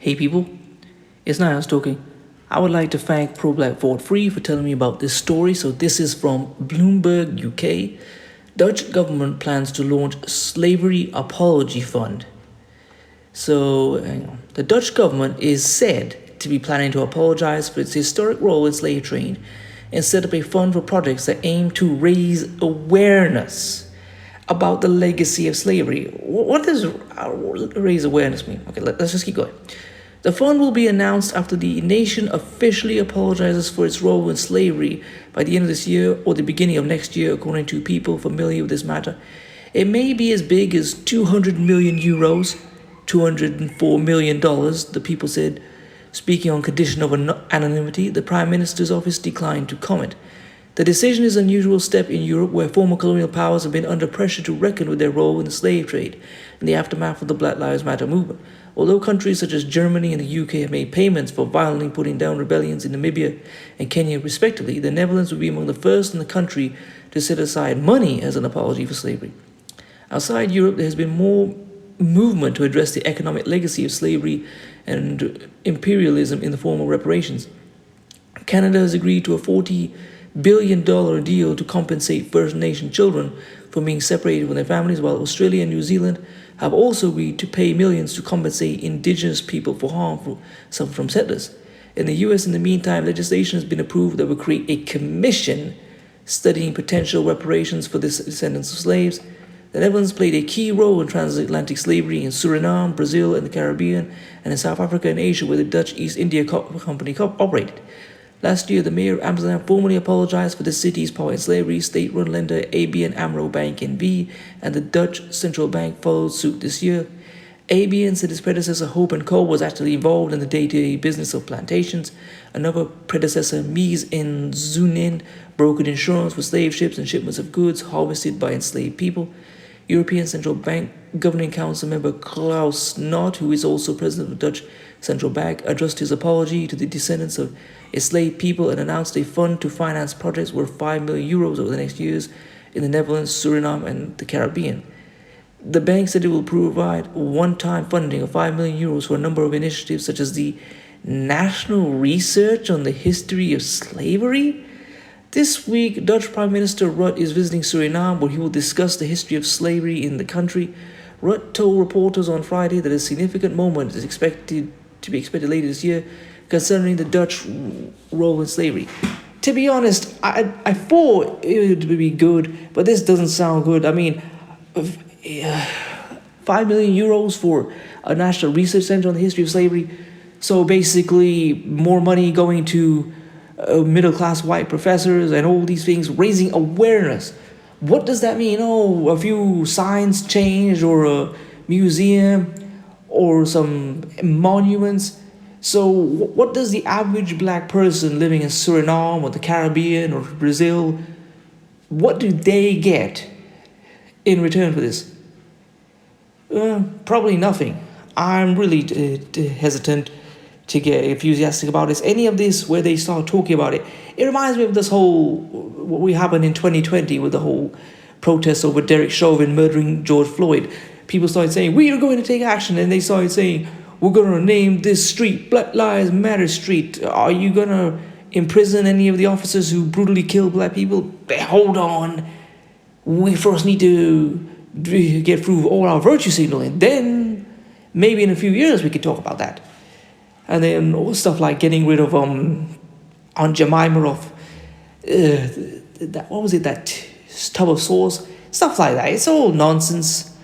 Hey people, it's Nias talking. I would like to thank Pro-Black Vote Free for telling me about this story. So this is from Bloomberg, UK. Dutch government plans to launch slavery apology fund. So the Dutch government is said to be planning to apologize for its historic role in slave trade and set up a fund for projects that aim to raise awareness about the legacy of slavery. What does raise awareness mean? Okay, let's just keep going. The fund will be announced after the nation officially apologizes for its role in slavery by the end of this year or the beginning of next year, according to people familiar with this matter. It may be as big as 200 million euros, $204 million, the people said. Speaking on condition of anonymity, the Prime Minister's office declined to comment. The decision is an unusual step in Europe, where former colonial powers have been under pressure to reckon with their role in the slave trade in the aftermath of the Black Lives Matter movement. Although countries such as Germany and the UK have made payments for violently putting down rebellions in Namibia and Kenya respectively, the Netherlands will be among the first in the country to set aside money as an apology for slavery. Outside Europe, there has been more movement to address the economic legacy of slavery and imperialism in the form of reparations. Canada has agreed to a $40 billion deal to compensate First Nation children for being separated from their families, while Australia and New Zealand have also agreed to pay millions to compensate Indigenous people for harm suffered from settlers. In the US, in the meantime, legislation has been approved that will create a commission studying potential reparations for the descendants of slaves. The Netherlands played a key role in transatlantic slavery in Suriname, Brazil, and the Caribbean, and in South Africa and Asia, where the Dutch East India Company operated. Last year, the mayor of Amsterdam formally apologized for the city's power in slavery. State-run lender ABN AMRO Bank N.V. and the Dutch Central Bank followed suit this year. ABN said his predecessor Hope & Co. was actually involved in the day-to-day business of plantations. Another predecessor, Mies en Zunen, brokered insurance for slave ships and shipments of goods harvested by enslaved people. European Central Bank Governing Council member Klaus Knot, who is also president of the Dutch Central Bank, addressed his apology to the descendants of enslaved people and announced a fund to finance projects worth €5 million over the next years in the Netherlands, Suriname, and the Caribbean. The bank said it will provide one-time funding of €5 million for a number of initiatives such as the National Research on the History of Slavery. This week, Dutch Prime Minister Rutte is visiting Suriname, where he will discuss the history of slavery in the country. Rutte told reporters on Friday that a significant moment is expected later this year concerning the Dutch role in slavery. To be honest, I thought it would be good, but this doesn't sound good. I mean, €5 million for a national research center on the history of slavery. So basically, more money going to middle-class white professors and all these things, raising awareness. What does that mean? Oh, a few signs changed, or a museum, or some monuments. So what does the average black person living in Suriname or the Caribbean or Brazil, what do they get in return for this? Probably nothing. I'm really hesitant to get enthusiastic about this. Any of this where they start talking about it, it reminds me of this whole, what we happened in 2020 with the whole protest over Derek Chauvin murdering George Floyd. People started saying, we are going to take action. And they started saying, we're going to name this street Black Lives Matter Street. Are you going to imprison any of the officers who brutally killed black people? Hold on. We first need to get through all our virtue signaling. Then maybe in a few years we could talk about that. And then all stuff like getting rid of Aunt Jemima of that tub of sauce, stuff like that. It's all nonsense.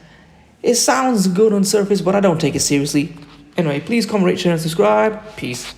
It sounds good on surface, but I don't take it seriously. Anyway, please comment, rate, share, and subscribe. Peace.